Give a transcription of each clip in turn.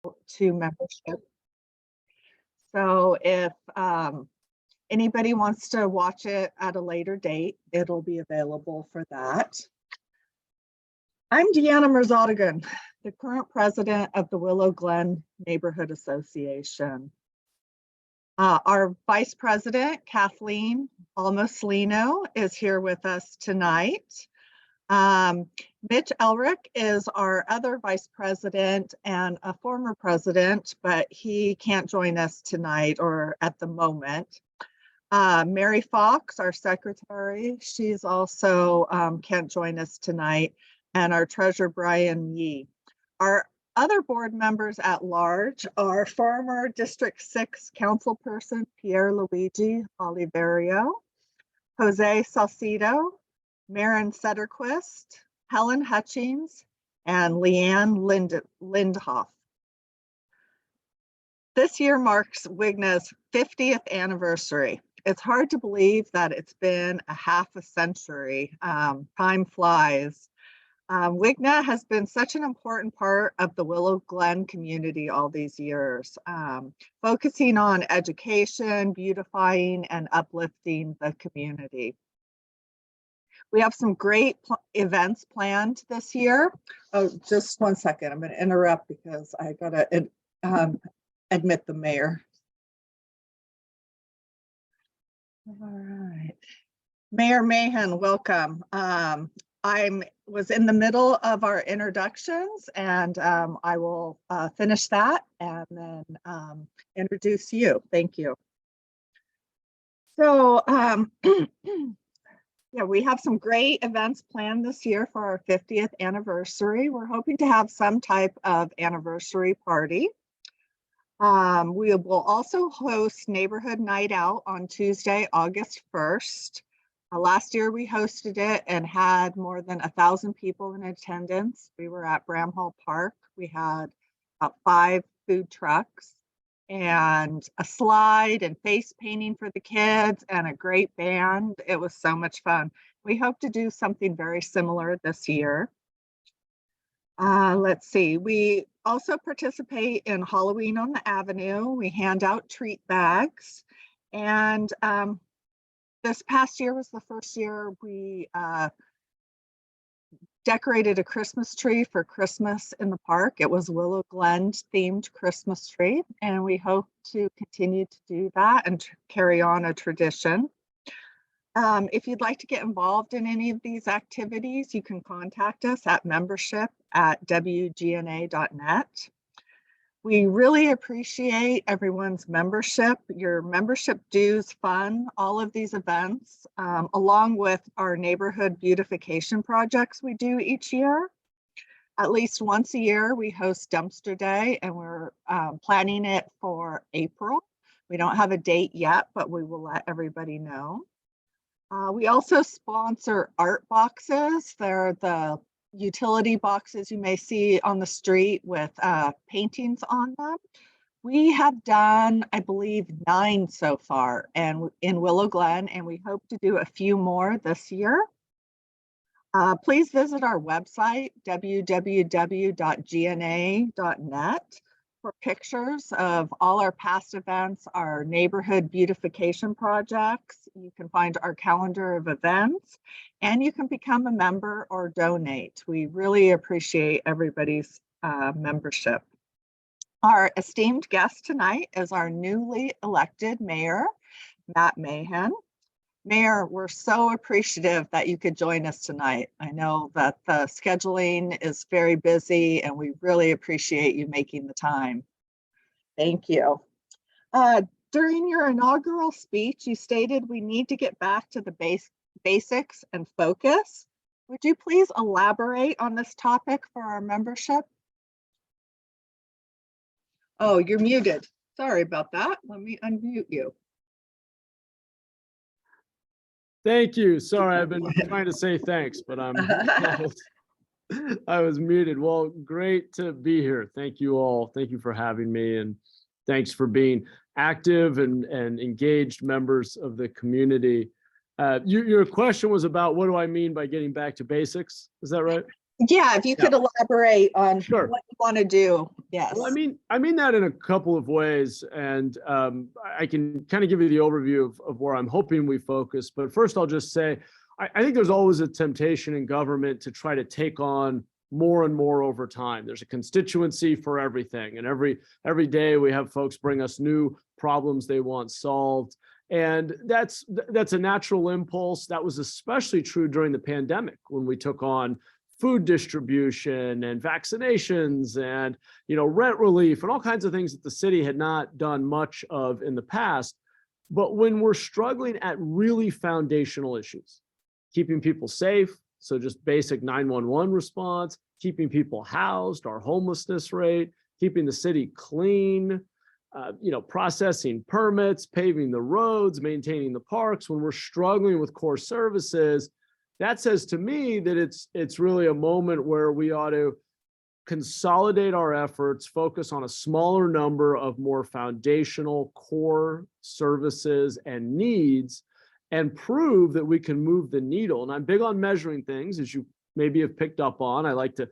to membership. So if anybody wants to watch it at a later date, it'll be available for that. I'm Deanna Merzadigan, the current president of the Willow Glen Neighborhood Association. Our vice president, Kathleen Almoslino, is here with us tonight. Mitch Elric is our other vice president and a former president, but he can't join us tonight or at the moment. Mary Fox, our secretary, she's also can't join us tonight, and our treasurer, Brian Yee. Our other board members at large are former District 6 councilperson Pierre Luigi Oliverio, Jose Salcido, Maren Sederquist, Helen Hutchings, and Leanne Lindhoff. This year marks WGNA's 50th anniversary. It's hard to believe that it's been a half a century. Time flies. WGNA has been such an important part of the Willow Glen community all these years, focusing on education, beautifying, and uplifting the community. We have some great events planned this year. Oh, just one second. I'm going to interrupt because I got to admit the mayor. All right. Mayor Mahan, welcome. I was in the middle of our introductions, and I will finish that and then introduce you. Thank you. So, yeah, we have some great events planned this year for our 50th anniversary. We're hoping to have some type of anniversary party. We will also host Neighborhood Night Out on Tuesday, August 1st. Last year we hosted it and had more than 1,000 people in attendance. We were at Bramhall Park. We had about 5 food trucks and a slide and face painting for the kids and a great band. It was so much fun. We hope to do something very similar this year. Let's see, we also participate in Halloween on the Avenue. We hand out treat bags, and this past year was the first year we decorated a Christmas tree for Christmas in the park. It was Willow Glen themed Christmas tree, and we hope to continue to do that and carry on a tradition. If you'd like to get involved in any of these activities, you can contact us at membership@wgna.net. We really appreciate everyone's membership. Your membership dues fund all of these events, along with our neighborhood beautification projects we do each year. At least once a year, we host Dumpster Day, and we're planning it for April. We don't have a date yet, but we will let everybody know. We also sponsor art boxes. They're the utility boxes you may see on the street with paintings on them. We have done, I believe, 9 so far and in Willow Glen, and we hope to do a few more this year. Please visit our website, www.gna.net, for pictures of all our past events, our neighborhood beautification projects. You can find our calendar of events, and you can become a member or donate. We really appreciate everybody's membership. Our esteemed guest tonight is our newly elected mayor, Matt Mahan. Mayor, we're so appreciative that you could join us tonight. I know that the scheduling is very busy, and we really appreciate you making the time. Thank you. During your inaugural speech, you stated we need to get back to the basics and focus. Would you please elaborate on this topic for our membership? Oh, you're muted. Sorry about that. Let me unmute you. Thank you. Sorry, I've been trying to say thanks, but I was muted. Well, great to be here. Thank you all. Thank you for having me, and thanks for being active and engaged members of the community. Your question was about what do I mean by getting back to basics? Is that right? Yeah, if you Yeah. could elaborate on Sure. what you want to do. Yes. Well, I mean that in a couple of ways, and I can kind of give you the overview of where I'm hoping we focus. But first, I'll just say I think there's always a temptation in government to try to take on more and more over time. There's a constituency for everything, and every day we have folks bring us new problems they want solved, and that's a natural impulse. That was especially true during the pandemic when we took on food distribution and vaccinations and rent relief and all kinds of things that the city had not done much of in the past. But when we're struggling at really foundational issues, keeping people safe, so just basic 911 response, keeping people housed, our homelessness rate, keeping the city clean, processing permits, paving the roads, maintaining the parks, when we're struggling with core services, that says to me that it's really a moment where we ought to consolidate our efforts, focus on a smaller number of more foundational core services and needs, and prove that we can move the needle. And I'm big on measuring things, as you maybe have picked up on. I like to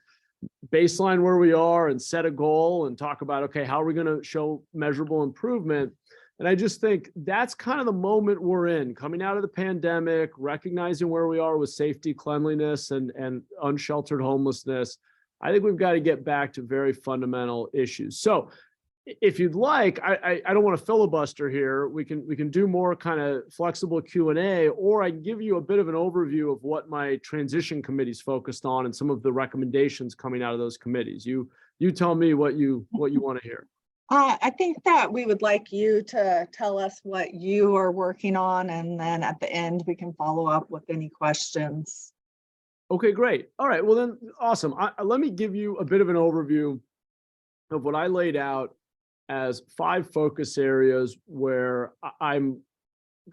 baseline where we are and set a goal and talk about, okay, how are we going to show measurable improvement? And I just think that's kind of the moment we're in, coming out of the pandemic, recognizing where we are with safety, cleanliness, and unsheltered homelessness. I think we've got to get back to very fundamental issues. So if you'd like, I don't want to filibuster here. We can do more kind of flexible Q&A, or I can give you a bit of an overview of what my transition committee's focused on and some of the recommendations coming out of those committees. You tell me what you want to hear. I think that we would like you to tell us what you are working on, and then at the end we can follow up with any questions. Okay, great. All right, well then, awesome. Let me give you a bit of an overview of what I laid out as 5 focus areas where I'm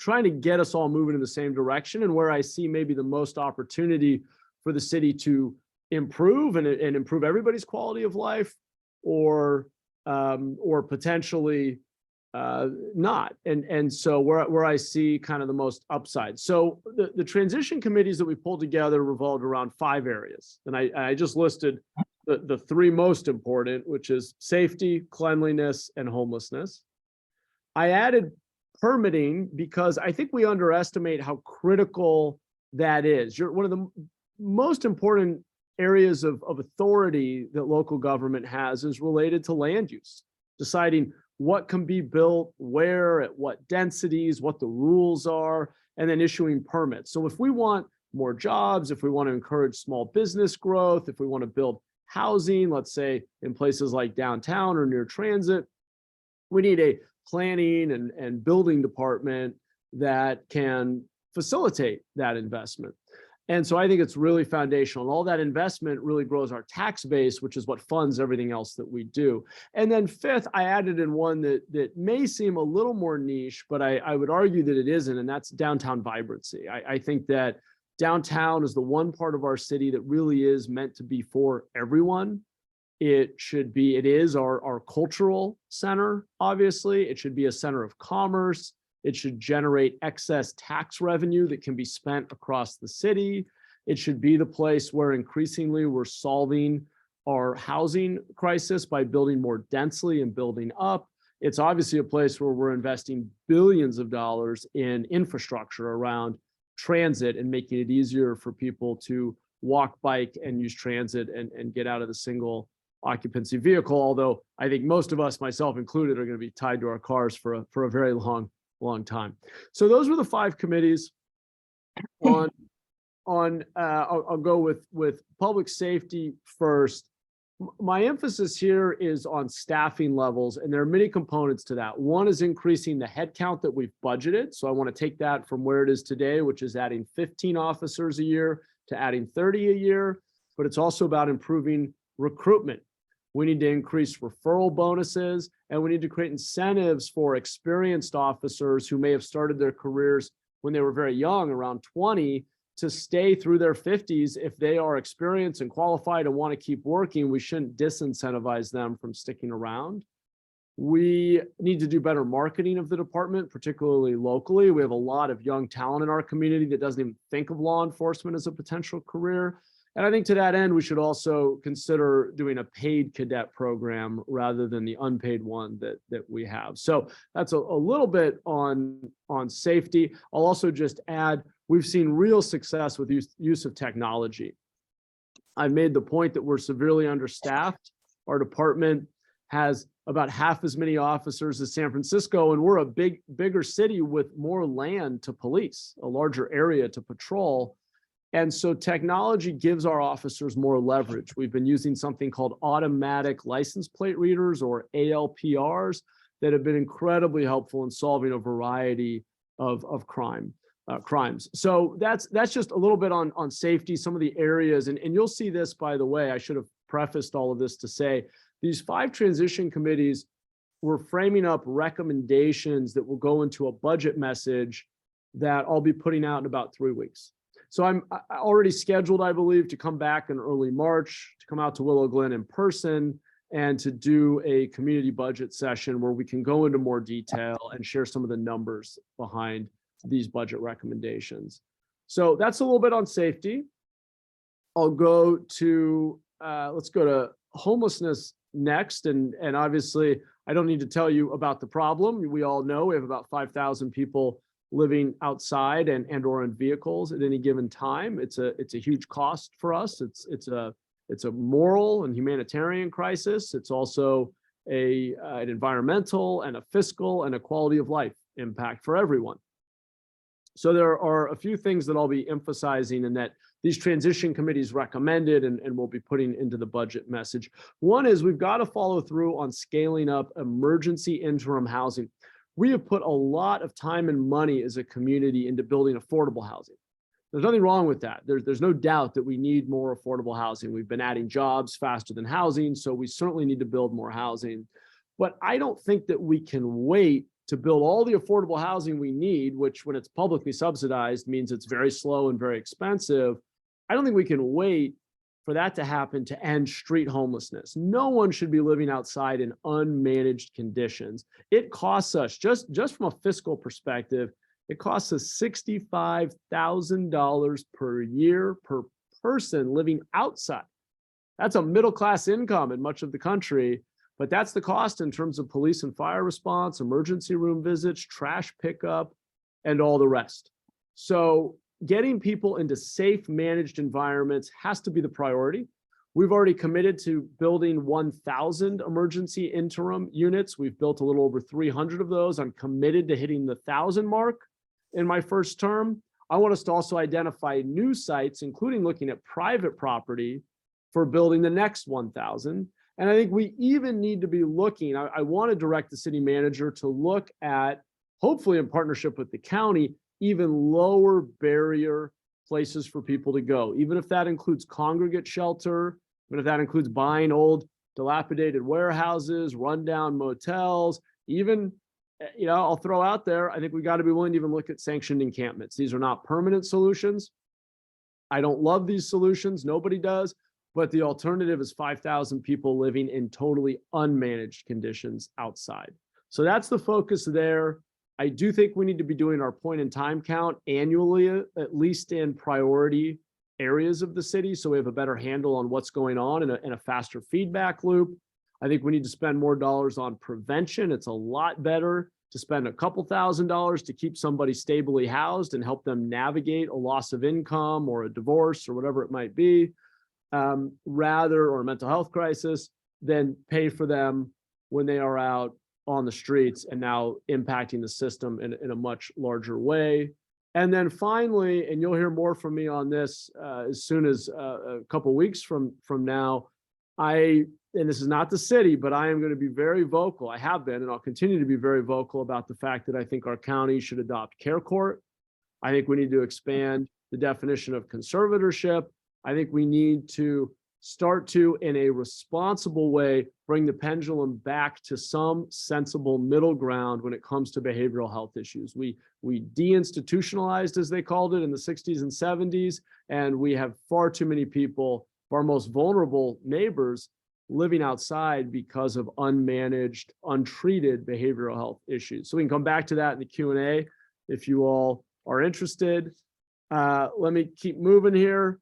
trying to get us all moving in the same direction, and where I see maybe the most opportunity for the city to improve and improve everybody's quality of life, or potentially not. And so where I see kind of the most upside. So the transition committees that we pulled together revolved around 5 areas. And I just listed the 3 most important, which is safety, cleanliness, and homelessness. I added permitting because I think we underestimate how critical that is. One of the most important areas of authority that local government has is related to land use, deciding what can be built, where, at what densities, what the rules are, and then issuing permits. So if we want more jobs, if we want to encourage small business growth, if we want to build housing, let's say in places like downtown or near transit, we need a planning and building department that can facilitate that investment. And so I think it's really foundational. And all that investment really grows our tax base, which is what funds everything else that we do. And then 5th, I added in one that may seem a little more niche, but I would argue that it isn't, and that's downtown vibrancy. I think that downtown is the one part of our city that really is meant to be for everyone. It is our cultural center, obviously. It should be a center of commerce. It should generate excess tax revenue that can be spent across the city. It should be the place where increasingly we're solving our housing crisis by building more densely and building up. It's obviously a place where we're investing billions of dollars in infrastructure around transit and making it easier for people to walk, bike, and use transit and get out of the single occupancy vehicle. Although I think most of us, myself included, are going to be tied to our cars for a very long time. So those were the 5 committees. I'll go with public safety first. My emphasis here is on staffing levels, and there are many components to that. One is increasing the headcount that we've budgeted. So I want to take that from where it is today, which is adding 15 officers a year, to adding 30 a year. But it's also about improving recruitment. We need to increase referral bonuses, and we need to create incentives for experienced officers who may have started their careers when they were very young, around 20, to stay through their 50s. If they are experienced and qualified and want to keep working, we shouldn't disincentivize them from sticking around. We need to do better marketing of the department, particularly locally. We have a lot of young talent in our community that doesn't even think of law enforcement as a potential career. And I think to that end, we should also consider doing a paid cadet program rather than the unpaid one that we have. So that's a little bit on safety. I'll also just add, we've seen real success with use of technology. I've made the point that we're severely understaffed. Our department has about half as many officers as San Francisco, and we're a bigger city with more land to police, a larger area to patrol. And so technology gives our officers more leverage. We've been using something called automatic license plate readers, or ALPRs, that have been incredibly helpful in solving a variety of crimes. So that's just a little bit on safety, some of the areas, and you'll see this, by the way. I should have prefaced all of this to say, these 5 transition committees were framing up recommendations that will go into a budget message that I'll be putting out in about 3 weeks. So I'm already scheduled, I believe, to come back in early March, to come out to Willow Glen in person, and to do a community budget session where we can go into more detail and share some of the numbers behind these budget recommendations. So that's a little bit on safety. I'll go to, let's go to homelessness next. And obviously, I don't need to tell you about the problem. We all know we have about 5,000 people living outside and or in vehicles at any given time. It's a huge cost for us. It's a moral and humanitarian crisis. It's also an environmental and a fiscal and a quality of life impact for everyone. So there are a few things that I'll be emphasizing and that these transition committees recommended and we'll be putting into the budget message. One is we've got to follow through on scaling up emergency interim housing. We have put a lot of time and money as a community into building affordable housing. There's nothing wrong with that. There's no doubt that we need more affordable housing. We've been adding jobs faster than housing, so we certainly need to build more housing. But I don't think that we can wait to build all the affordable housing we need, which when it's publicly subsidized means it's very slow and very expensive. I don't think we can wait for that to happen to end street homelessness. No one should be living outside in unmanaged conditions. It costs us, just from a fiscal perspective, it costs us $65,000 per year per person living outside. That's a middle-class income in much of the country, but that's the cost in terms of police and fire response, emergency room visits, trash pickup, and all the rest. So getting people into safe, managed environments has to be the priority. We've already committed to building 1,000 emergency interim units. We've built a little over 300 of those. I'm committed to hitting the 1,000 mark in my first term. I want us to also identify new sites, including looking at private property for building the next 1,000. And I think we even need to be looking, I want to direct the city manager to look at, hopefully in partnership with the county, even lower barrier places for people to go, even if that includes congregate shelter, even if that includes buying old dilapidated warehouses, rundown motels, even, I'll throw out there, I think we got to be willing to even look at sanctioned encampments. These are not permanent solutions. I don't love these solutions. Nobody does. But the alternative is 5,000 people living in totally unmanaged conditions outside. So that's the focus there. I do think we need to be doing our point in time count annually, at least in priority areas of the city, so we have a better handle on what's going on in a faster feedback loop. I think we need to spend more dollars on prevention. It's a lot better to spend a couple $1,000s to keep somebody stably housed and help them navigate a loss of income or a divorce or whatever it might be, or a mental health crisis, than pay for them when they are out on the streets and now impacting the system in a much larger way. And then finally, and you'll hear more from me on this as soon as a couple of weeks from now, and this is not the city, but I am going to be very vocal. I have been, and I'll continue to be very vocal about the fact that I think our county should adopt care court. I think we need to expand the definition of conservatorship. I think we need to start to, in a responsible way, bring the pendulum back to some sensible middle ground when it comes to behavioral health issues. We deinstitutionalized, as they called it, in the 60s and 70s, and we have far too many people, our most vulnerable neighbors, living outside because of unmanaged, untreated behavioral health issues. So we can come back to that in the Q&A if you all are interested. Let me keep moving here.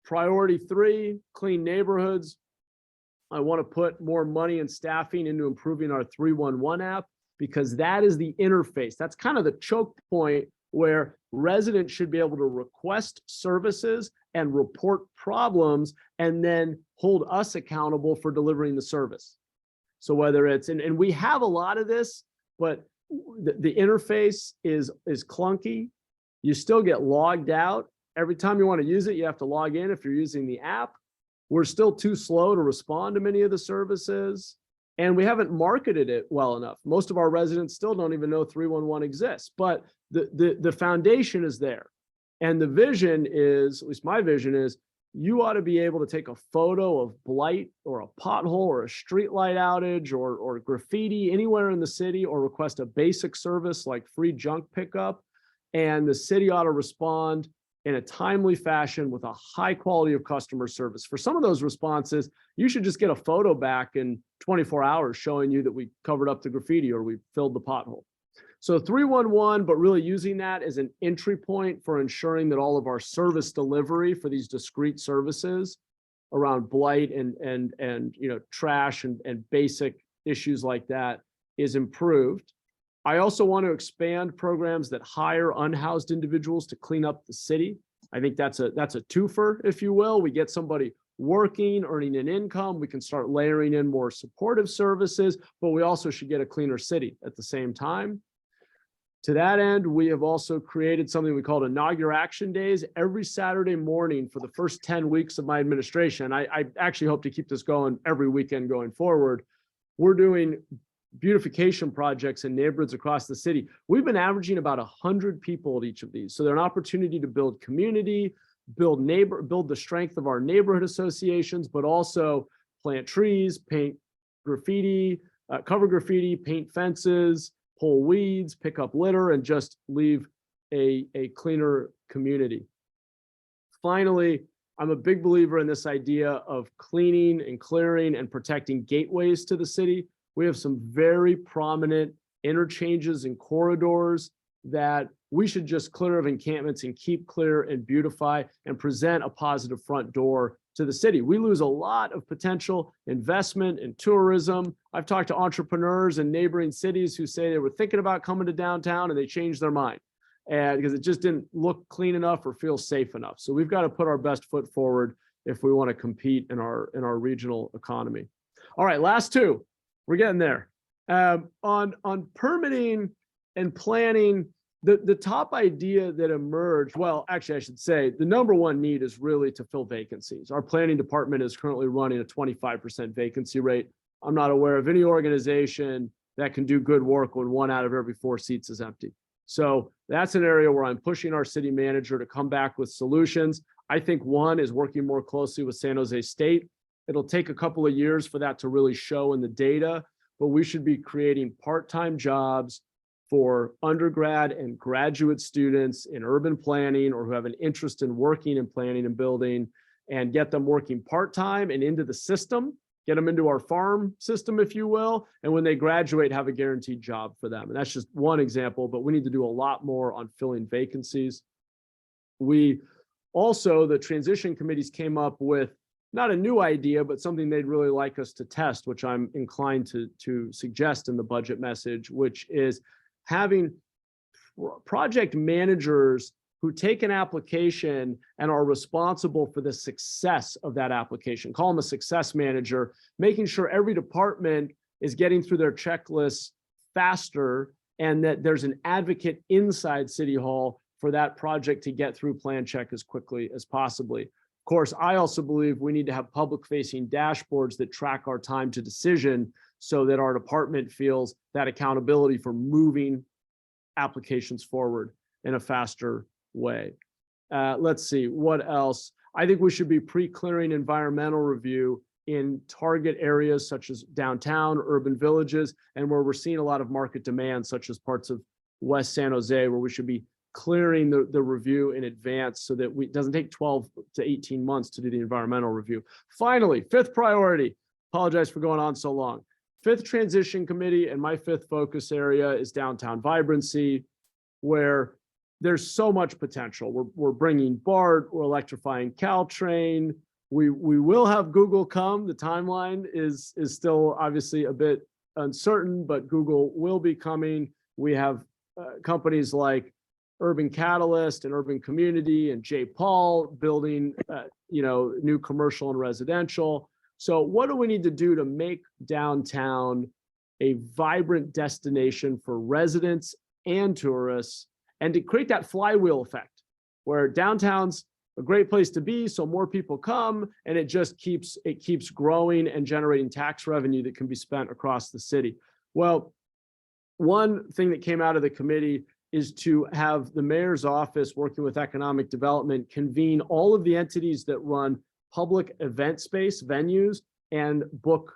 Priority 3, clean neighborhoods. I want to put more money and staffing into improving our 311 app, because that is the interface. That's kind of the choke point where residents should be able to request services and report problems and then hold us accountable for delivering the service. So whether it's, and we have a lot of this, but the interface is clunky. You still get logged out. Every time you want to use it, you have to log in if you're using the app. We're still too slow to respond to many of the services, and we haven't marketed it well enough. Most of our residents still don't even know 311 exists, but the foundation is there. And the vision is, at least my vision is, you ought to be able to take a photo of blight or a pothole or a streetlight outage or graffiti anywhere in the city, or request a basic service like free junk pickup, and the city ought to respond in a timely fashion with a high quality of customer service. For some of those responses, you should just get a photo back in 24 hours showing you that we covered up the graffiti or we filled the pothole. So 311, but really using that as an entry point for ensuring that all of our service delivery for these discrete services around blight and trash and basic issues like that is improved. I also want to expand programs that hire unhoused individuals to clean up the city. I think that's a twofer, if you will. We get somebody working, earning an income. We can start layering in more supportive services, but we also should get a cleaner city at the same time. To that end, we have also created something we call Inaugural Action Days every Saturday morning for the first 10 weeks of my administration. I actually hope to keep this going every weekend going forward. We're doing beautification projects in neighborhoods across the city. We've been averaging about 100 people at each of these. So they're an opportunity to build community, build the strength of our neighborhood associations, but also plant trees, paint graffiti, cover graffiti, paint fences, pull weeds, pick up litter, and just leave a cleaner community. Finally, I'm a big believer in this idea of cleaning and clearing and protecting gateways to the city. We have some very prominent interchanges and corridors that we should just clear of encampments and keep clear and beautify and present a positive front door to the city. We lose a lot of potential investment in tourism. I've talked to entrepreneurs in neighboring cities who say they were thinking about coming to downtown and they changed their mind, and because it just didn't look clean enough or feel safe enough. So we've got to put our best foot forward if we want to compete in our regional economy. All right, last two. We're getting there. On permitting and planning, the top idea that emerged, well, actually, I should say the number one need is really to fill vacancies. Our planning department is currently running a 25% vacancy rate. I'm not aware of any organization that can do good work when 1 out of every 4 seats is empty. So that's an area where I'm pushing our city manager to come back with solutions. I think one is working more closely with San Jose State. It'll take a couple of years for that to really show in the data, but we should be creating part-time jobs for undergrad and graduate students in urban planning or who have an interest in working in planning and building, and get them working part-time and into the system, get them into our farm system, if you will, and when they graduate, have a guaranteed job for them. And that's just one example, but we need to do a lot more on filling vacancies. We also, the transition committees came up with not a new idea, but something they'd really like us to test, which I'm inclined to suggest in the budget message, which is having project managers who take an application and are responsible for the success of that application. Call them a success manager, making sure every department is getting through their checklists faster, and that there's an advocate inside City Hall for that project to get through plan check as quickly as possibly. Of course, I also believe we need to have public-facing dashboards that track our time to decision so that our department feels that accountability for moving applications forward in a faster way. Let's see, what else? I think we should be pre-clearing environmental review in target areas such as downtown, urban villages, and where we're seeing a lot of market demand, such as parts of West San Jose, where we should be clearing the review in advance so that it doesn't take 12 to 18 months to do the environmental review. Finally, fifth priority, apologize for going on so long. Fifth transition committee, and my fifth focus area is downtown vibrancy, where there's so much potential. We're bringing BART, we're electrifying Caltrain. We will have Google come. The timeline is still obviously a bit uncertain, but Google will be coming. We have companies like Urban Catalyst and Urban Community and J. Paul building, new commercial and residential. So what do we need to do to make downtown a vibrant destination for residents and tourists, and to create that flywheel effect where downtown's a great place to be, so more people come, and it keeps growing and generating tax revenue that can be spent across the city. Well, one thing that came out of the committee is to have the mayor's office working with economic development convene all of the entities that run public event space venues and book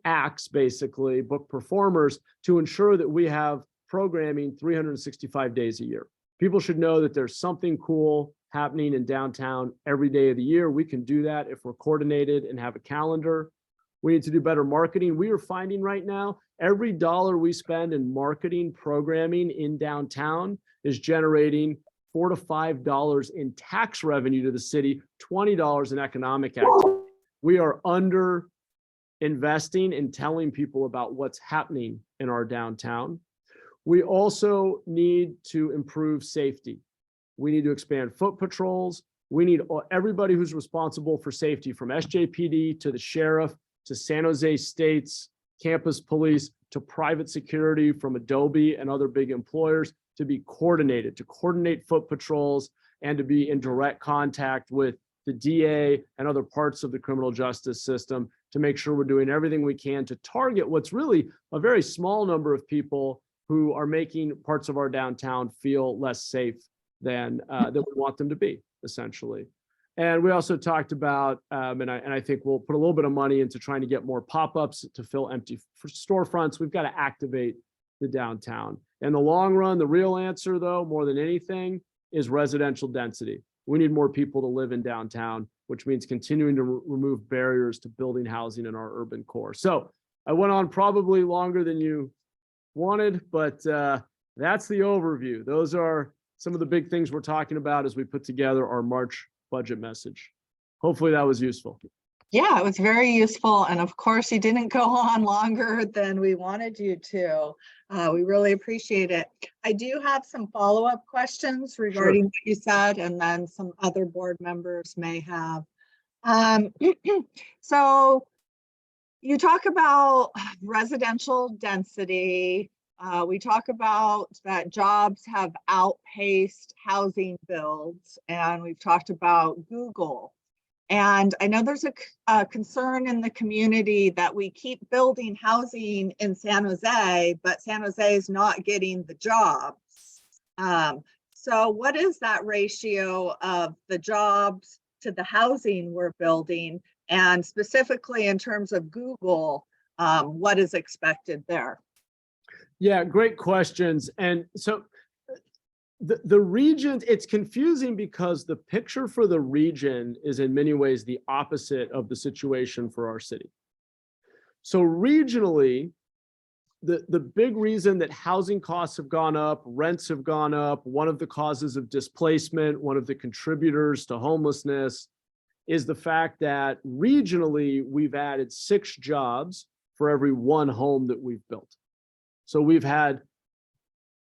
acts, basically book performers, to ensure that we have programming 365 days a year. People should know that there's something cool happening in downtown every day of the year. We can do that if we're coordinated and have a calendar. We need to do better marketing. We are finding right now, every dollar we spend in marketing programming in downtown is generating $4 to $5 in tax revenue to the city, $20 in economic activity. We are under investing in telling people about what's happening in our downtown. We also need to improve safety. We need to expand foot patrols. We need everybody who's responsible for safety, from SJPD to the sheriff to San Jose State's campus police to private security from Adobe and other big employers, to be coordinated, to coordinate foot patrols and to be in direct contact with the DA and other parts of the criminal justice system to make sure we're doing everything we can to target what's really a very small number of people who are making parts of our downtown feel less safe than we want them to be, essentially. And we also talked about, and I think we'll put a little bit of money into trying to get more pop-ups to fill empty storefronts. We've got to activate the downtown. In the long run, the real answer, though, more than anything, is residential density. We need more people to live in downtown, which means continuing to remove barriers to building housing in our urban core. So I went on probably longer than you wanted, but that's the overview. Those are some of the big things we're talking about as we put together our March budget message. Hopefully that was useful. Yeah, it was very useful. And of course, you didn't go on longer than we wanted you to. We really appreciate it. I do have some follow-up questions regarding what you said, and then some other board members may have. So you talk about residential density. We talk about that jobs have outpaced housing builds, and we've talked about Google. And I know there's a concern in the community that we keep building housing in San Jose, but San Jose is not getting the jobs. So what is that ratio of the jobs to the housing we're building? And specifically in terms of Google, what is expected there? Yeah, great questions. And so the region, it's confusing because the picture for the region is in many ways the opposite of the situation for our city. So regionally, the big reason that housing costs have gone up, rents have gone up, one of the causes of displacement, one of the contributors to homelessness, is the fact that regionally we've added 6 jobs for every 1 home that we've built. So we've had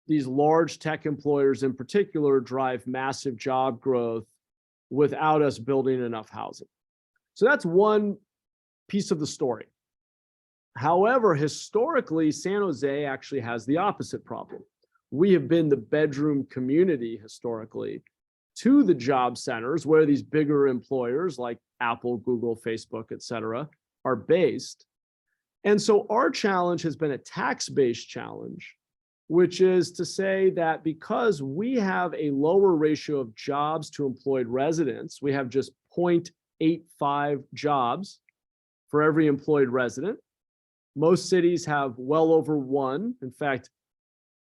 these large tech employers in particular drive massive job growth without us building enough housing. So that's one piece of the story. However, historically, San Jose actually has the opposite problem. We have been the bedroom community historically to the job centers where these bigger employers like Apple, Google, Facebook, et cetera, are based. And so our challenge has been a tax-based challenge, which is to say that because we have a lower ratio of jobs to employed residents, we have just 0.85 jobs for every employed resident. Most cities have well over 1. In fact,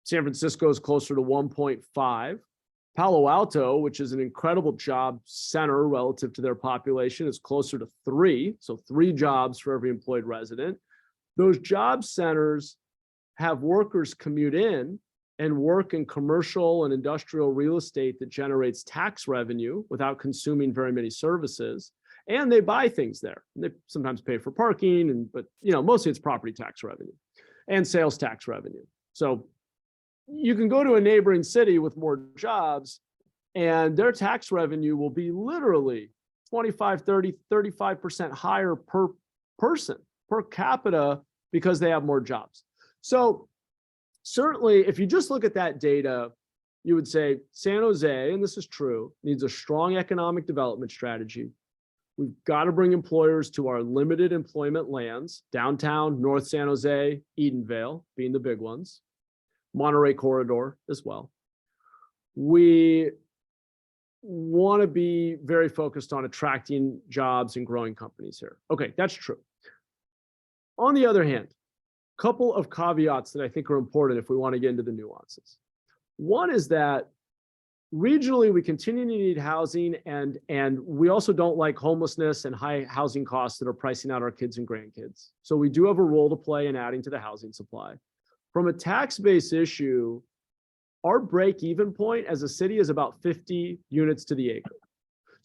San Francisco is closer to 1.5. Palo Alto, which is an incredible job center relative to their population, is closer to 3. So 3 jobs for every employed resident. Those job centers have workers commute in and work in commercial and industrial real estate that generates tax revenue without consuming very many services. And they buy things there. They sometimes pay for parking, but mostly it's property tax revenue and sales tax revenue. So you can go to a neighboring city with more jobs and their tax revenue will be literally 25, 30, 35% higher per person, per capita, because they have more jobs. So certainly, if you just look at that data, you would say San Jose, and this is true, needs a strong economic development strategy. We've got to bring employers to our limited employment lands, downtown, North San Jose, Edenvale being the big ones, Monterey Corridor as well. We want to be very focused on attracting jobs and growing companies here. Okay, that's true. On the other hand, a couple of caveats that I think are important if we want to get into the nuances. One is that regionally, we continue to need housing, and we also don't like homelessness and high housing costs that are pricing out our kids and grandkids. So we do have a role to play in adding to the housing supply. From a tax-based issue, our break-even point as a city is about 50 units to the acre.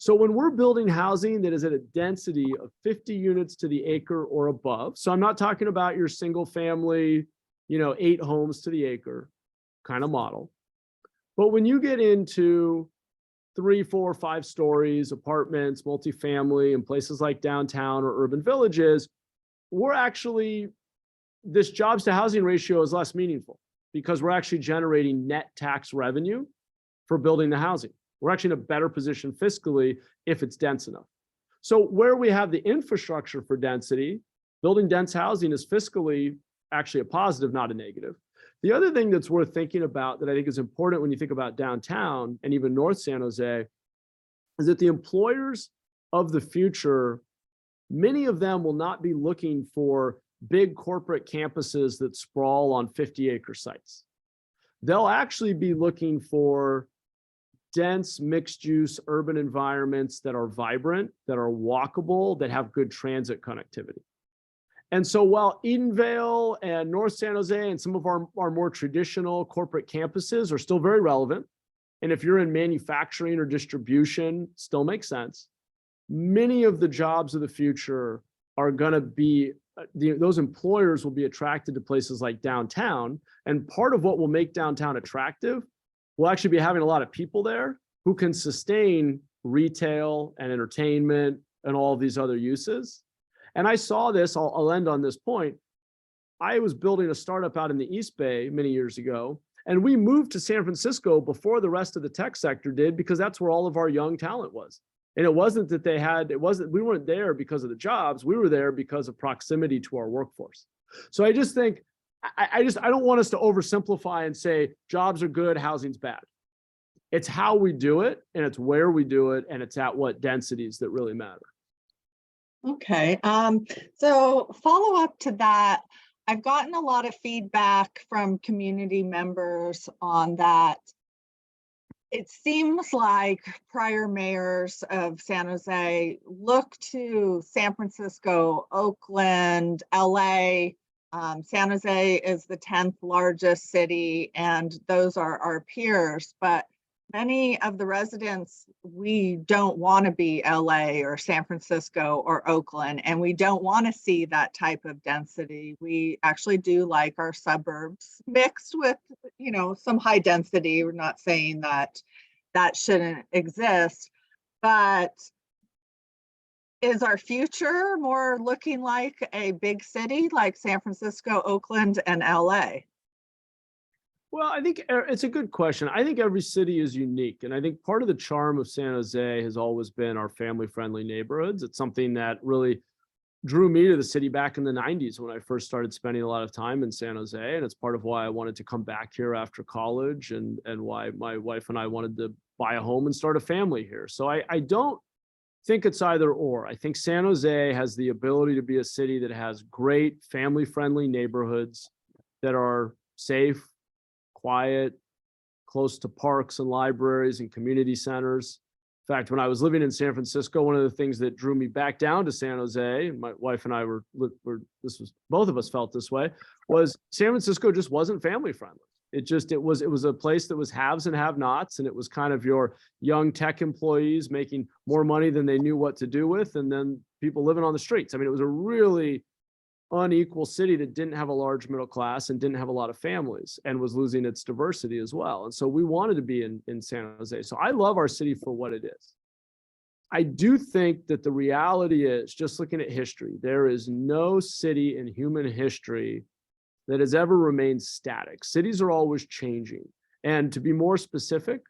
So when we're building housing that is at a density of 50 units to the acre or above, so I'm not talking about your single family, 8 homes to the acre kind of model. But when you get into 3, 4, 5 stories, apartments, multifamily, in places like downtown or urban villages, this jobs to housing ratio is less meaningful because we're actually generating net tax revenue for building the housing. We're actually in a better position fiscally if it's dense enough. So where we have the infrastructure for density, building dense housing is fiscally actually a positive, not a negative. The other thing that's worth thinking about that I think is important when you think about downtown and even North San Jose is that the employers of the future, many of them will not be looking for big corporate campuses that sprawl on 50-acre sites. They'll actually be looking for dense, mixed-use urban environments that are vibrant, that are walkable, that have good transit connectivity. And so while Edenvale and North San Jose and some of our more traditional corporate campuses are still very relevant, and if you're in manufacturing or distribution, still makes sense, many of the jobs of the future are going to be, those employers will be attracted to places like downtown. And part of what will make downtown attractive will actually be having a lot of people there who can sustain retail and entertainment and all of these other uses. And I saw this, I'll end on this point. I was building a startup out in the East Bay many years ago, and we moved to San Francisco before the rest of the tech sector did because that's where all of our young talent was. And it wasn't that we weren't there because of the jobs, we were there because of proximity to our workforce. So I just think, I don't want us to oversimplify and say jobs are good, housing's bad. It's how we do it, and it's where we do it, and it's at what densities that really matter. Okay, so follow up to that, I've gotten a lot of feedback from community members on that. It seems like prior mayors of San Jose look to San Francisco, Oakland, LA. San Jose is the 10th largest city, and those are our peers, but many of the residents, we don't want to be LA or San Francisco or Oakland, and we don't want to see that type of density. We actually do like our suburbs mixed with, some high density. We're not saying that that shouldn't exist, but is our future more looking like a big city like San Francisco, Oakland, and LA? Well, I think it's a good question. I think every city is unique. And I think part of the charm of San Jose has always been our family-friendly neighborhoods. It's something that really drew me to the city back in the 90s when I first started spending a lot of time in San Jose. And it's part of why I wanted to come back here after college and why my wife and I wanted to buy a home and start a family here. So I don't think it's either or. I think San Jose has the ability to be a city that has great family-friendly neighborhoods that are safe, quiet, close to parks and libraries and community centers. In fact, when I was living in San Francisco, one of the things that drew me back down to San Jose, and my wife and I both of us felt this way, was San Francisco just wasn't family friendly. It was a place that was haves and have-nots, and it was kind of your young tech employees making more money than they knew what to do with, and then people living on the streets. I mean, it was a really unequal city that didn't have a large middle class and didn't have a lot of families and was losing its diversity as well. And so we wanted to be in San Jose. So I love our city for what it is. I do think that the reality is, just looking at history, there is no city in human history that has ever remained static. Cities are always changing. And to be more specific,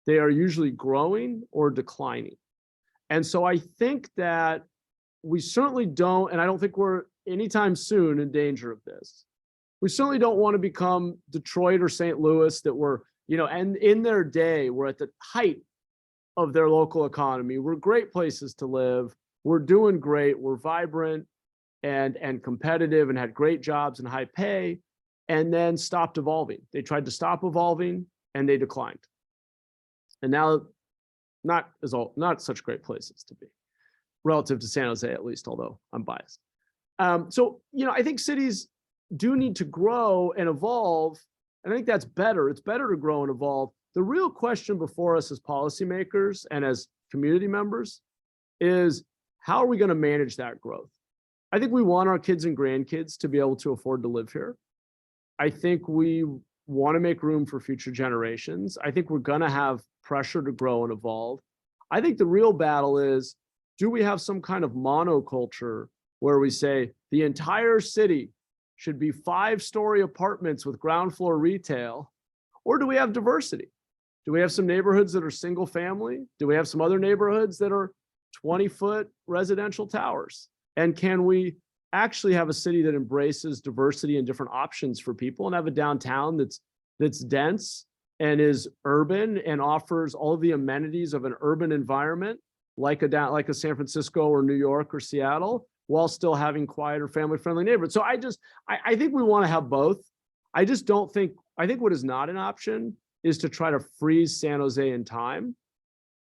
they are usually growing or declining. And so I think that we certainly don't, and I don't think we're anytime soon in danger of this. We certainly don't want to become Detroit or St. Louis that were, and in their day, were at the height of their local economy. We're great places to live. We're doing great. We're vibrant and competitive and had great jobs and high pay, and then stopped evolving. They tried to stop evolving and they declined. And now not such great places to be, relative to San Jose, at least, although I'm biased. So, I think cities do need to grow and evolve. And I think that's better. It's better to grow and evolve. The real question before us as policymakers and as community members is, how are we going to manage that growth? I think we want our kids and grandkids to be able to afford to live here. I think we want to make room for future generations. I think we're going to have pressure to grow and evolve. I think the real battle is, do we have some kind of monoculture where we say the entire city should be 5-story apartments with ground floor retail? Or do we have diversity? Do we have some neighborhoods that are single family? Do we have some other neighborhoods that are 20-foot residential towers? And can we actually have a city that embraces diversity and different options for people, and have a downtown that's dense and is urban and offers all of the amenities of an urban environment, like a San Francisco or New York or Seattle, while still having quieter, family-friendly neighborhoods? So I think we want to have both. I think what is not an option is to try to freeze San Jose in time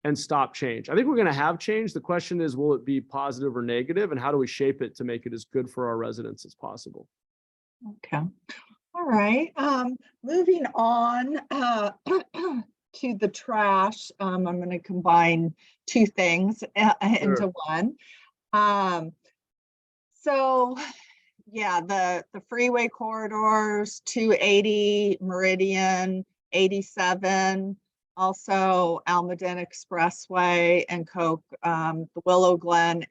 and stop change. I think we're going to have change. The question is, will it be positive or negative, and how do we shape it to make it as good for our residents as possible? Okay. All right. Moving on to the trash. I'm going to combine two things into one. So yeah, the freeway corridors, 280, Meridian, 87, also Almaden Expressway and Coke, the Willow Glen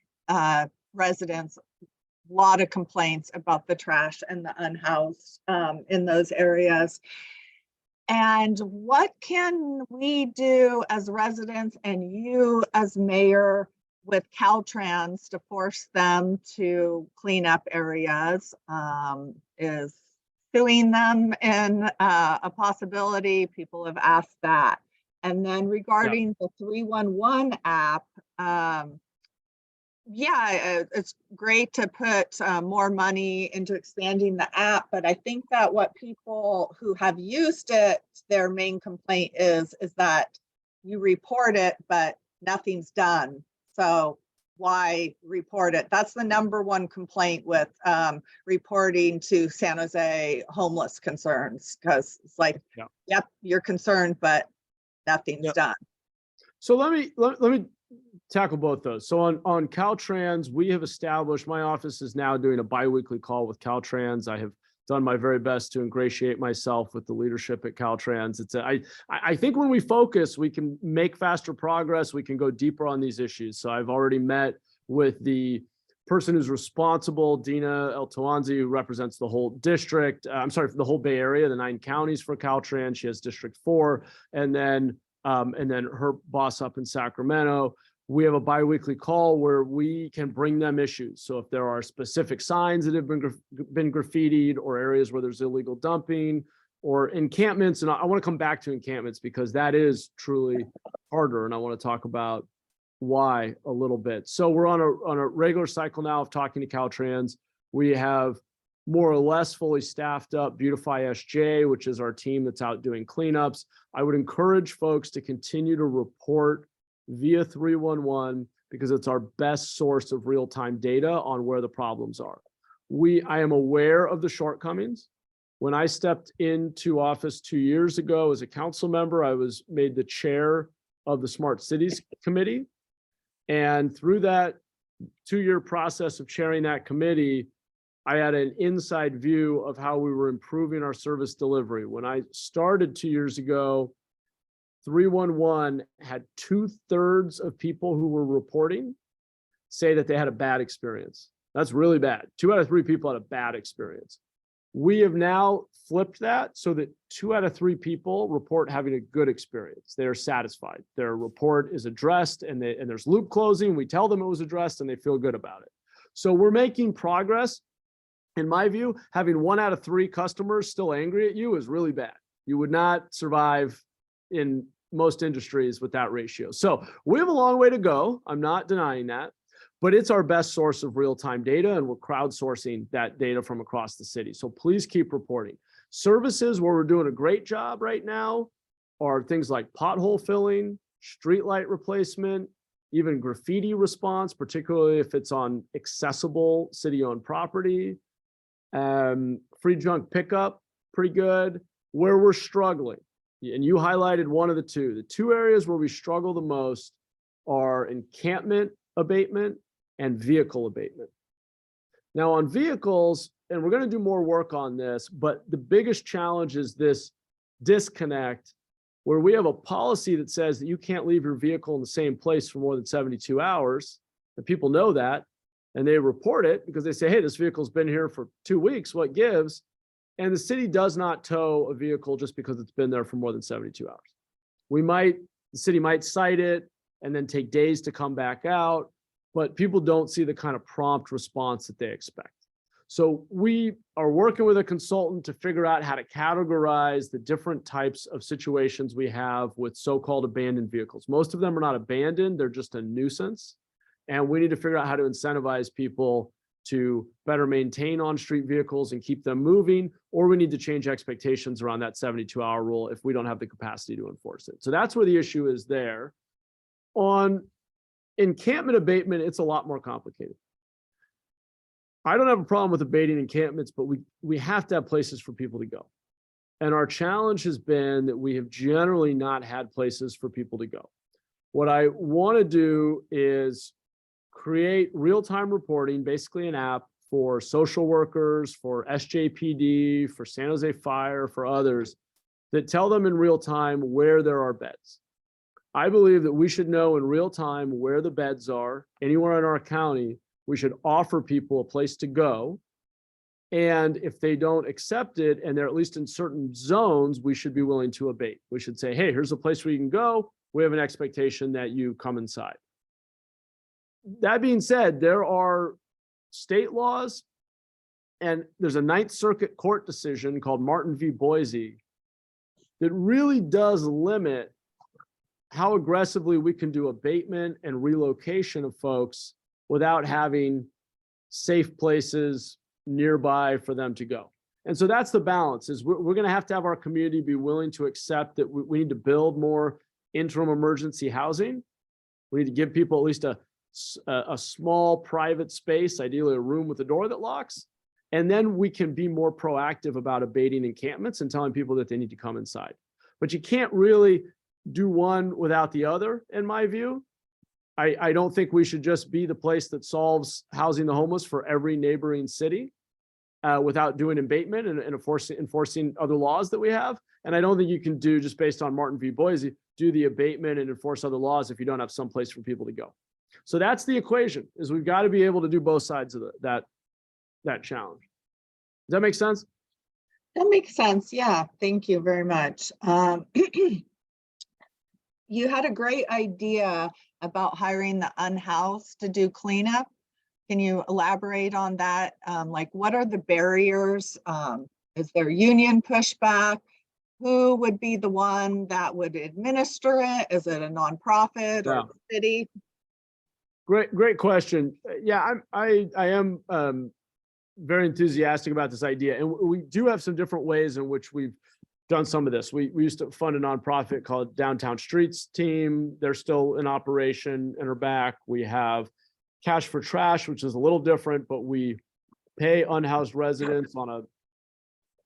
residents, a lot of complaints about the trash and the unhoused in those areas. And what can we do as residents and you as mayor with Caltrans to force them to clean up areas? Is suing them in a possibility? People have asked that. And then regarding the 311 app, yeah, it's great to put more money into expanding the app, but I think that what people who have used it, their main complaint is that you report it, but nothing's done. So why report it? That's the number one complaint with reporting to San Jose homeless concerns, because it's like, yep, you're concerned, but nothing's done. So let me tackle both those. So on Caltrans, we have established, my office is now doing a biweekly call with Caltrans. I have done my very best to ingratiate myself with the leadership at Caltrans. I think when we focus, we can make faster progress. We can go deeper on these issues. So I've already met with the person who's responsible, Dina El-Tawanzi, who represents the whole district. For the whole Bay Area, the 9 counties for Caltrans. She has District 4, and then her boss up in Sacramento. We have a biweekly call where we can bring them issues. So if there are specific signs that have been graffitied, or areas where there's illegal dumping or encampments, and I want to come back to encampments because that is truly harder, and I want to talk about why a little bit. So we're on a regular cycle now of talking to Caltrans. We have more or less fully staffed up Beautify SJ, which is our team that's out doing cleanups. I would encourage folks to continue to report via 311 because it's our best source of real-time data on where the problems are. I am aware of the shortcomings. When I stepped into office 2 years ago as a council member, I was made the chair of the Smart Cities Committee. And through that 2-year process of chairing that committee, I had an inside view of how we were improving our service delivery. When I started 2 years ago, 311 had 2/3 of people who were reporting say that they had a bad experience. That's really bad. 2 out of 3 people had a bad experience. We have now flipped that so that 2 out of 3 people report having a good experience. They are satisfied. Their report is addressed and there's loop closing. We tell them it was addressed and they feel good about it. So we're making progress. In my view, having 1 out of 3 customers still angry at you is really bad. You would not survive in most industries with that ratio. So we have a long way to go. I'm not denying that, but it's our best source of real-time data, and we're crowdsourcing that data from across the city. So please keep reporting. Services where we're doing a great job right now are things like pothole filling, streetlight replacement, even graffiti response, particularly if it's on accessible city-owned property. Free junk pickup, pretty good. Where we're struggling, and you highlighted one of the two. The 2 areas where we struggle the most are encampment abatement and vehicle abatement. Now on vehicles, and we're going to do more work on this, but the biggest challenge is this disconnect where we have a policy that says that you can't leave your vehicle in the same place for more than 72 hours. And people know that, and they report it because they say, hey, this vehicle's been here for 2 weeks, what gives? And the city does not tow a vehicle just because it's been there for more than 72 hours. The city might cite it and then take days to come back out, but people don't see the kind of prompt response that they expect. So we are working with a consultant to figure out how to categorize the different types of situations we have with so-called abandoned vehicles. Most of them are not abandoned, they're just a nuisance. And we need to figure out how to incentivize people to better maintain on-street vehicles and keep them moving, or we need to change expectations around that 72-hour rule if we don't have the capacity to enforce it. So that's where the issue is there. On encampment abatement, it's a lot more complicated. I don't have a problem with abating encampments, but we have to have places for people to go. And our challenge has been that we have generally not had places for people to go. What I want to do is create real-time reporting, basically an app for social workers, for SJPD, for San Jose Fire, for others, that tell them in real time where there are beds. I believe that we should know in real time where the beds are anywhere in our county. We should offer people a place to go. And if they don't accept it, and they're at least in certain zones, we should be willing to abate. We should say, hey, here's a place where you can go. We have an expectation that you come inside. That being said, there are state laws, and there's a 9th Circuit Court decision called Martin v. Boise that really does limit how aggressively we can do abatement and relocation of folks without having safe places nearby for them to go. And so that's the balance, is we're going to have our community be willing to accept that we need to build more interim emergency housing. We need to give people at least a small private space, ideally a room with a door that locks. And then we can be more proactive about abating encampments and telling people that they need to come inside. But you can't really do one without the other, in my view. I don't think we should just be the place that solves housing the homeless for every neighboring city without doing abatement and enforcing other laws that we have. And I don't think you can do, just based on Martin v. Boise, do the abatement and enforce other laws if you don't have some place for people to go. So that's the equation, is we've got to be able to do both sides of that challenge. Does that make sense? That makes sense. Yeah. Thank you very much. You had a great idea about hiring the unhoused to do cleanup. Can you elaborate on that? Like, what are the barriers? Is there union pushback? Who would be the one that would administer it? Is it a nonprofit or the city? Great question. Yeah, I am very enthusiastic about this idea, and we do have some different ways in which we've done some of this. We used to fund a nonprofit called Downtown Streets Team. They're still in operation and are back. We have Cash for Trash, which is a little different, but we pay unhoused residents on a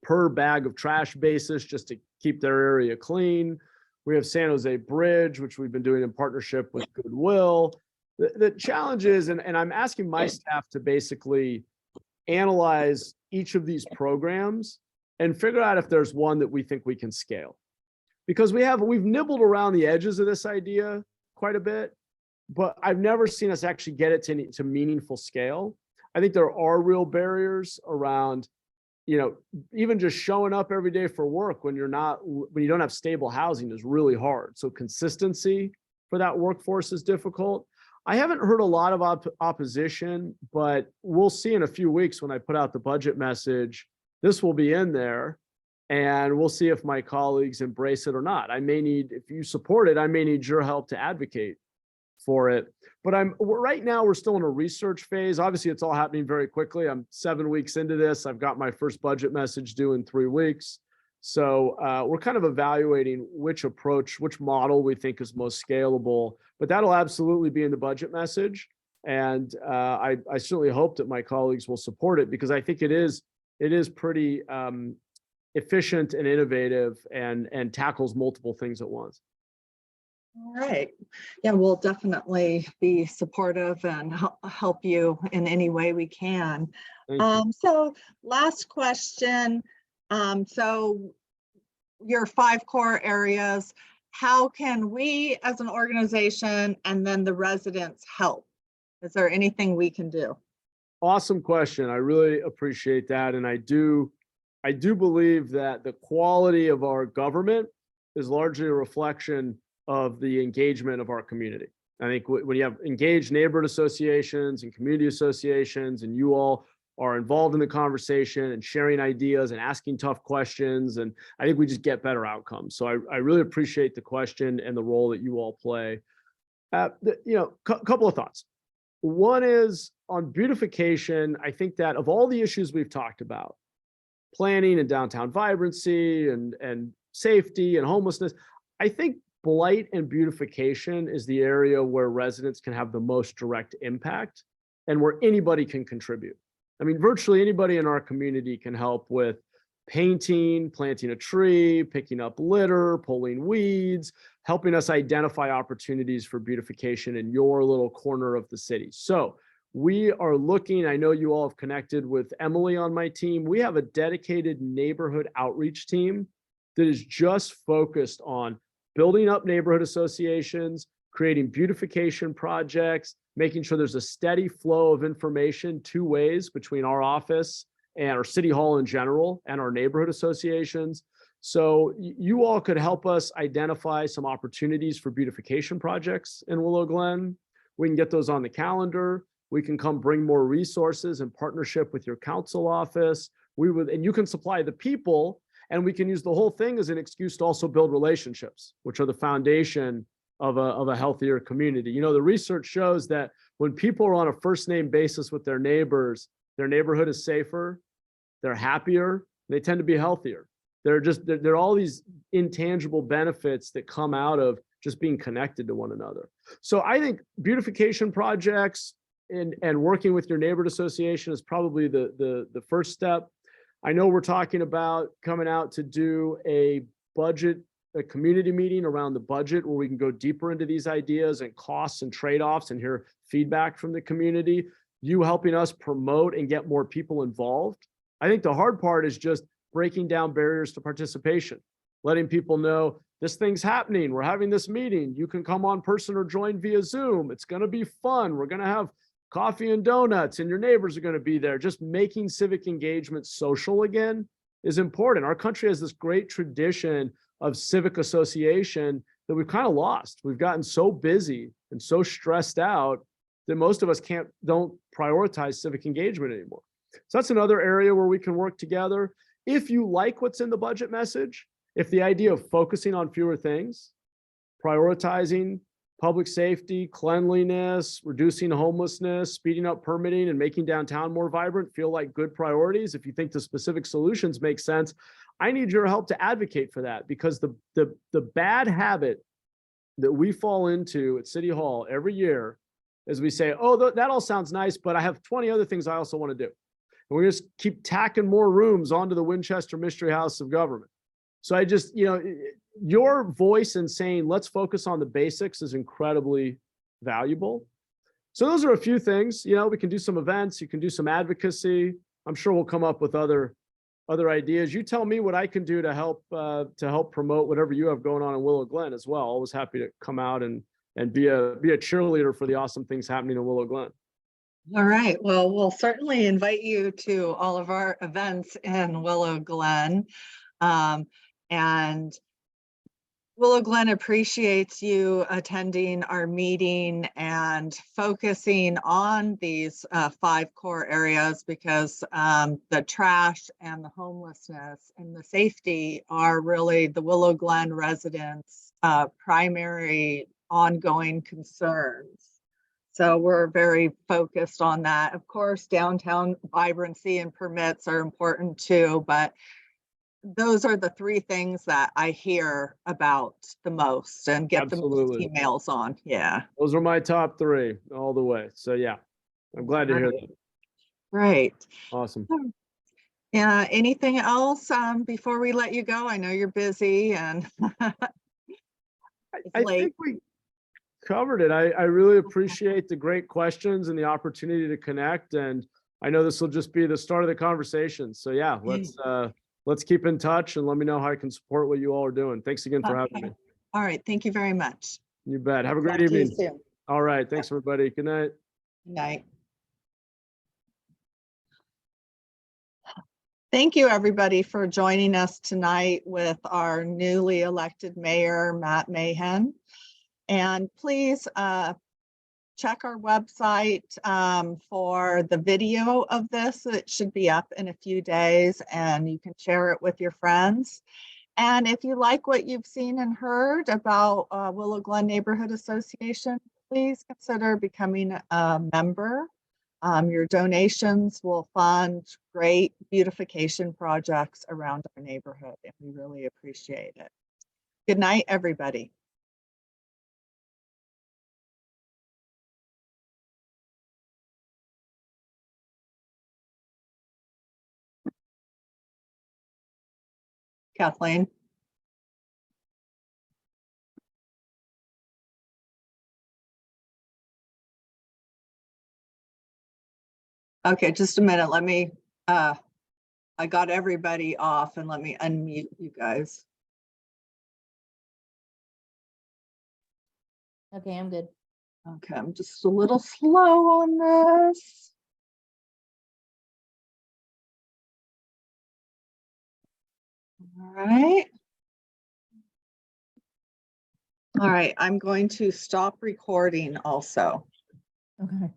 per bag of trash basis just to keep their area clean. We have San Jose Bridge, which we've been doing in partnership with Goodwill. The challenge is, and I'm asking my staff to basically analyze each of these programs and figure out if there's one that we think we can scale. Because we've nibbled around the edges of this idea quite a bit, but I've never seen us actually get it to meaningful scale. I think there are real barriers around, even just showing up every day for work when you don't have stable housing is really hard. So consistency for that workforce is difficult. I haven't heard a lot of opposition, but we'll see in a few weeks when I put out the budget message. This will be in there, and we'll see if my colleagues embrace it or not. If you support it, I may need your help to advocate for it. But right now we're still in a research phase. Obviously, it's all happening very quickly. I'm 7 weeks into this. I've got my first budget message due in 3 weeks. So we're kind of evaluating which model we think is most scalable. But that'll absolutely be in the budget message. And I certainly hope that my colleagues will support it, because I think it is pretty efficient and innovative and tackles multiple things at once. All right. Yeah, we'll definitely be supportive and help you in any way we can. So last question. So your 5 core areas, how can we as an organization and then the residents help? Is there anything we can do? Awesome question. I really appreciate that. And I do believe that the quality of our government is largely a reflection of the engagement of our community. I think when you have engaged neighborhood associations and community associations, and you all are involved in the conversation and sharing ideas and asking tough questions, and I think we just get better outcomes. So I really appreciate the question and the role that you all play. Couple of thoughts. One is on beautification. I think that of all the issues we've talked about, planning and downtown vibrancy and safety and homelessness, I think blight and beautification is the area where residents can have the most direct impact and where anybody can contribute. I mean, virtually anybody in our community can help with painting, planting a tree, picking up litter, pulling weeds, helping us identify opportunities for beautification in your little corner of the city. So we are looking, I know you all have connected with Emily on my team. We have a dedicated neighborhood outreach team that is just focused on building up neighborhood associations, creating beautification projects, making sure there's a steady flow of information 2 ways between our office and our city hall in general and our neighborhood associations. So you all could help us identify some opportunities for beautification projects in Willow Glen. We can get those on the calendar. We can come bring more resources in partnership with your council office. And you can supply the people, and we can use the whole thing as an excuse to also build relationships, which are the foundation of a healthier community. The research shows that when people are on a first name basis with their neighbors, their neighborhood is safer, they're happier, they tend to be healthier. There are all these intangible benefits that come out of just being connected to one another. So I think beautification projects and working with your neighborhood association is probably the first step. I know we're talking about coming out to do a community meeting around the budget where we can go deeper into these ideas and costs and trade-offs and hear feedback from the community. You helping us promote and get more people involved. I think the hard part is just breaking down barriers to participation, letting people know this thing's happening. We're having this meeting. You can come on person or join via Zoom. It's going to be fun. We're going to have coffee and donuts, and your neighbors are going to be there. Just making civic engagement social again is important. Our country has this great tradition of civic association that we've kind of lost. We've gotten so busy and so stressed out that most of us don't prioritize civic engagement anymore. So that's another area where we can work together. If you like what's in the budget message, if the idea of focusing on fewer things, prioritizing public safety, cleanliness, reducing homelessness, speeding up permitting, and making downtown more vibrant feel like good priorities, if you think the specific solutions make sense, I need your help to advocate for that, because the bad habit that we fall into at City Hall every year is we say, oh, that all sounds nice, but I have 20 other things I also want to do. And we're just keep tacking more rooms onto the Winchester Mystery House of Government. So I just, your voice in saying, let's focus on the basics is incredibly valuable. So those are a few things, we can do some events, you can do some advocacy. I'm sure we'll come up with other ideas. You tell me what I can do to help promote whatever you have going on in Willow Glen as well. Always happy to come out and be a cheerleader for the awesome things happening in Willow Glen. All right. Well, we'll certainly invite you to all of our events in Willow Glen. And Willow Glen appreciates you attending our meeting and focusing on these 5 core areas, because the trash and the homelessness and the safety are really the Willow Glen residents' primary ongoing concerns. So we're very focused on that. Of course, downtown vibrancy and permits are important too, but those are the 3 things that I hear about the most and get the most emails on. Yeah. Those are my top 3 all the way. So yeah, I'm glad to hear that. Great. Awesome. Yeah. Anything else before we let you go? I know you're busy and I think we covered it. I really appreciate the great questions and the opportunity to connect. And I know this will just be the start of the conversation. So yeah, let's keep in touch and let me know how I can support what you all are doing. Thanks again for having me. All right. Thank you very much. You bet. Have a great evening. All right. Thanks, everybody. Good night. Good night. Thank you, everybody, for joining us tonight with our newly elected mayor, Mahan. And please check our website for the video of this. It should be up in a few days and you can share it with your friends. And if you like what you've seen and heard about Willow Glen Neighborhood Association, please consider becoming a member. Your donations will fund great beautification projects around our neighborhood, and we really appreciate it. Good night, everybody. Kathleen. Okay, just a minute. Let me, I got everybody off and let me unmute you guys. Okay, I'm good. Okay, I'm just a little slow on this. All right. All right, I'm going to stop recording also. Okay.